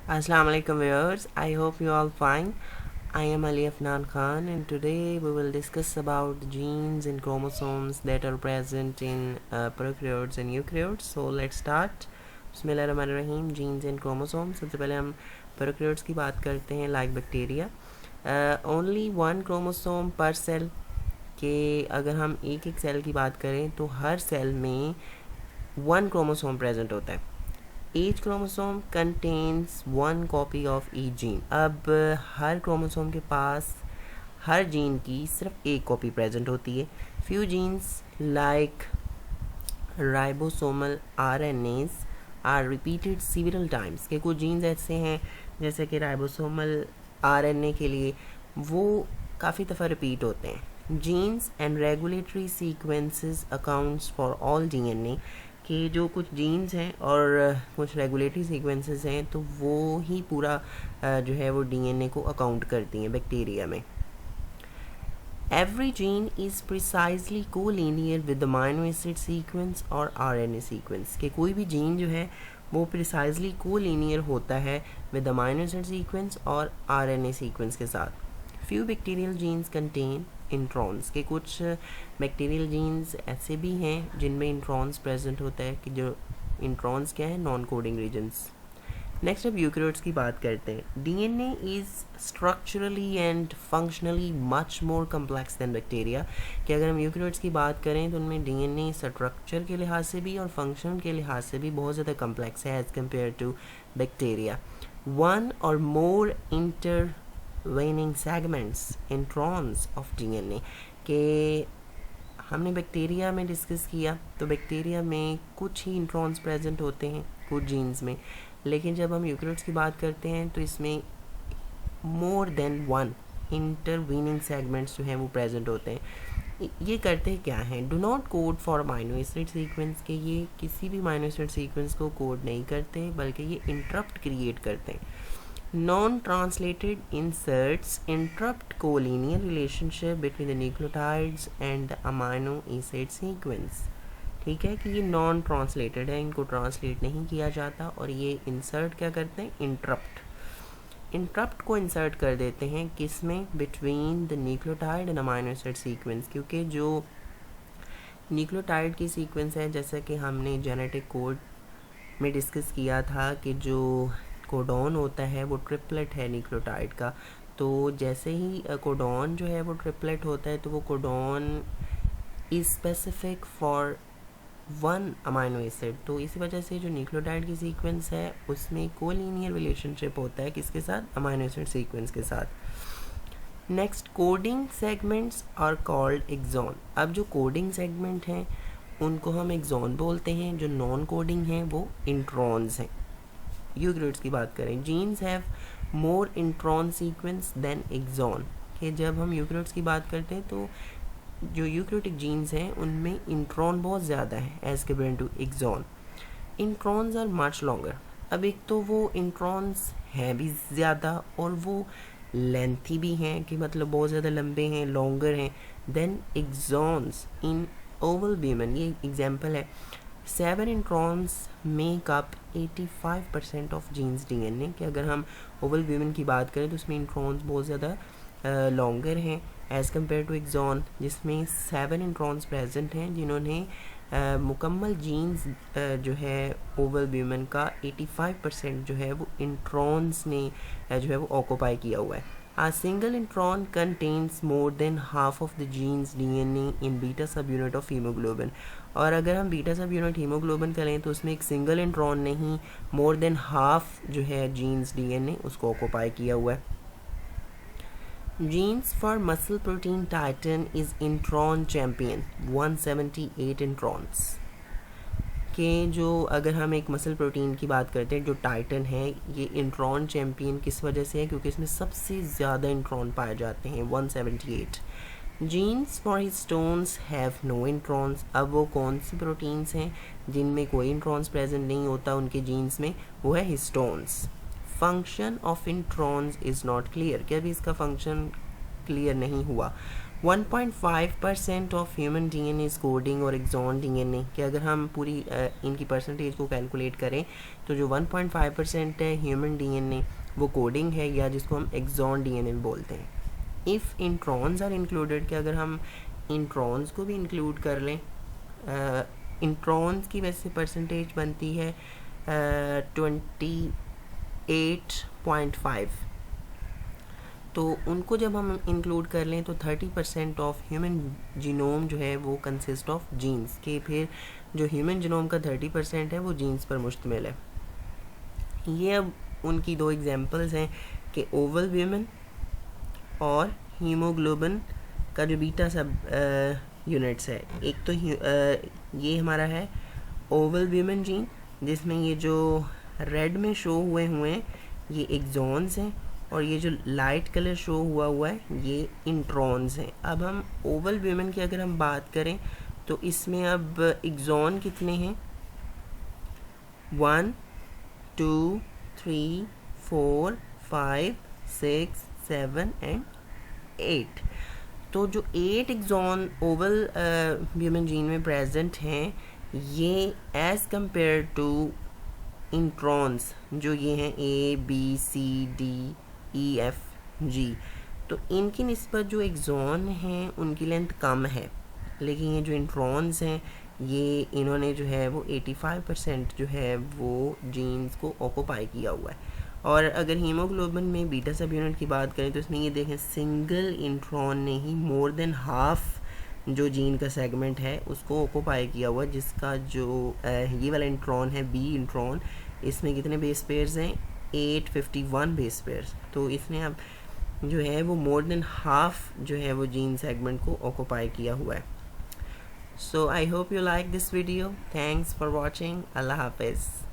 Assalamu alaikum viewers. I hope you all fine. I am Ali Afnan Khan and today we will discuss about the genes and chromosomes that are present in prokaryotes and eukaryotes. So let's start. Bismillahirrahmanirrahim. Genes and chromosomes. सबसे पहले हम prokaryotes की बात करते हैं like bacteria. Only one chromosome per cell. कि अगर हम एक एक सेल की बात करें तो हर सेल में वन क्रोमोसोम प्रेजेंट होता है. Each chromosome contains one copy of each gene. अब हर क्रोमोसोम के पास हर जीन की सिर्फ एक कॉपी प्रेजेंट होती है. Few genes like ribosomal RNAs are repeated several times. के कुछ जीन्स ऐसे हैं जैसे कि राइबोसोमल आरएनए के लिए वो काफ़ी दफ़ा रिपीट होते हैं. Genes and regulatory sequences accounts for all DNA. कि जो कुछ जीन्स हैं और कुछ रेगुलेटरी सीक्वेंसेस हैं तो वो ही पूरा जो है वो डीएनए को अकाउंट करती हैं बैक्टीरिया में. Every gene is precisely collinear with the amino acid sequence और आरएनए सीक्वेंस. कि कोई भी जीन जो है वो प्रिसाइजली कोलिनियर होता है with the amino acid sequence और आरएनए सीक्वेंस के साथ. Few bacterial genes contain introns. के कुछ बैक्टीरियल जीन्स ऐसे भी हैं जिनमें इंट्रॉन्स प्रेजेंट होता है. कि जो इंट्रॉन्स क्या है, नॉन कोडिंग रीजन्स. नेक्स्ट अब यूकैरियोट्स की बात करते हैं. DNA is structurally and functionally much more complex than bacteria. कि अगर हम यूकैरियोट्स की बात करें तो उनमें डीएनए स्ट्रक्चर के लिहाज से भी और फंक्शन के लिहाज से भी बहुत ज़्यादा कम्प्लेक्स है as compare to bacteria. One or more intervening segments introns of DNA. के हमने बैक्टीरिया में डिस्कस किया तो बैक्टीरिया में कुछ ही इंट्रॉन्स प्रेजेंट होते हैं कुछ जीन्स में. लेकिन जब हम यूकैरियोट्स की बात करते हैं तो इसमें more than one intervening segments जो हैं वो प्रेजेंट होते हैं. ये करते क्या हैं? Do not code for amino acid sequence. के ये किसी भी अमाइनो एसिड सीक्वेंस को कोड नहीं करते बल्कि ये इंटरप्ट क्रिएट करते हैं. Non translated inserts interrupt collinear relationship between the nucleotides and the amino acid sequence. ठीक है कि ये नॉन ट्रांसलेटेड है, इनको ट्रांसलेट नहीं किया जाता और ये इंसर्ट क्या करते हैं? इंटरप्ट को इंसर्ट कर देते हैं किस में? Between the nucleotide and amino acid sequence. क्योंकि जो न्यूक्लियोटाइड की सीक्वेंस है जैसा कि हमने जेनेटिक कोड में डिस्कस किया था कि जो कोडॉन होता है वो ट्रिपलेट है न्यूक्लियोटाइड का. तो जैसे ही कोडॉन जो है वो ट्रिपलेट होता है तो वो codon is specific for one amino acid. तो इसी वजह से जो न्यूक्लियोटाइड की सीक्वेंस है उसमें कोलिनियर रिलेशनशिप होता है किसके साथ? अमाइनो एसिड सीक्वेंस के साथ. Next, coding segments are called exon. अब जो कोडिंग सेगमेंट हैं उनको हम एक्सॉन बोलते हैं. जो नॉन कोडिंग हैं वो इंट्रॉन्स हैं. यूकैरियोट्स की बात करें, genes have more intron sequence then exon. कि जब हम यूकैरियोट्स की बात करते हैं तो जो यूकैरियोटिक जीन्स हैं उनमें इंट्रॉन बहुत ज़्यादा है as compare to exon. Introns are much longer. अब एक तो वो इंट्रॉन्स हैं भी ज़्यादा और वो लेंथी भी हैं कि मतलब बहुत ज़्यादा लंबे हैं, लॉन्गर हैं देन एक्सॉन्स. इन ओवलब्यूमेन ये एग्जांपल है. 7 introns make up 85% of genes DNA. कि अगर हम ओवलब्यूमेन की बात करें तो उसमें इंट्रॉन्स बहुत ज़्यादा लॉन्गर हैं एज़ कम्पेयर टू एक्सॉन जिसमें 7 इंट्रॉन्स प्रेजेंट हैं जिन्होंने मुकम्मल जीन्स जो है ओवलब्यूमेन का 85% जो है वो इंट्रॉन्स ने जो है वो ऑक्यूपाई किया हुआ है. A single intron contains more than half of the genes DNA in beta subunit of hemoglobin. और अगर हम बीटा सब यूनिट हीमोग्लोबिन करें तो उसमें एक सिंगल इंट्रॉन नहीं मोर देन हाफ जो है जीन्स डीएनए उसको ऑक्यूपाई किया हुआ है. Genes for muscle protein titin is intron champion 178 introns. के जो अगर हम एक मसल प्रोटीन की बात करते हैं जो टाइटन है ये इंट्रॉन चैम्पियन किस वजह से है? क्योंकि इसमें सबसे ज़्यादा इंट्रॉन पाए जाते हैं 178. Genes for histones have no introns. अब वो कौन सी प्रोटीन्स हैं जिनमें कोई इंट्रॉन्स प्रेजेंट नहीं होता उनके जीन्स में? वो है histones. Function of introns is not clear. क्या भी इसका फंक्शन क्लियर नहीं हुआ. 1.5% of human DNA is coding और एक्सॉन डीएनए कि अगर हम पूरी इनकी परसेंटेज को कैलकुलेट करें तो जो 1.5% है ह्यूमन डीएनए वो कोडिंग है, या जिसको हम एक्सॉन डीएनए बोलते हैं। इफ़ इंट्रॉन्स आर इंक्लूडेड कि अगर हम इंट्रॉन्स को भी इंक्लूड कर लें, इंट्रॉन्स की वैसे परसेंटेज बनती है 28.5, तो उनको जब हम इंक्लूड कर लें तो 30% ऑफ ह्यूमन जीनोम जो है वो कंसिस्ट ऑफ जीन्स के, फिर जो ह्यूमन जीनोम का 30% है वो जीन्स पर मुश्तमिल है। ये अब उनकी दो एग्जांपल्स हैं कि ओवल वीमन और हीमोग्लोबिन का जो बीटा सब यूनिट्स है। एक तो ये हमारा है ओवल वीमन जीन, जिसमें ये जो रेड में शो हुए हैं ये एक्सॉन्स हैं, और ये जो लाइट कलर शो हुआ है ये इंट्रॉन्स हैं। अब हम ओवल वीमन की अगर हम बात करें तो इसमें अब एक्सॉन कितने हैं, 1 2 3 4 5 6 7 एंड 8। तो जो 8 एक्सॉन ओवल ह्यूमन जीन में प्रेजेंट हैं ये एज़ कंपेयर टू इंट्रॉन्स जो ये हैं ABCDEFG, तो इनकी निस्बत जो एक्सॉन हैं उनकी लेंथ कम है, लेकिन ये जो इंट्रॉन्स हैं ये इन्होंने जो है वो 85% जो है वो जीन्स को ऑक्यूपाई किया हुआ है। और अगर हीमोग्लोबिन में बीटा सब यूनिट की बात करें तो इसमें ये देखें सिंगल इंट्रॉन ने ही मोर देन हाफ जो जीन का सेगमेंट है उसको ऑक्यूपाई किया हुआ, जिसका जो ये वाला इंट्रॉन है बी इंट्रॉन, इसमें कितने बेस पेयर्स हैं, 851 बेस पेयर्स। तो इसने अब जो है वो मोर देन हाफ जो है वो जीन सेगमेंट को ऑक्यूपाई किया हुआ है। So I hope you like this video, thanks for watching, Allah हाफिज़।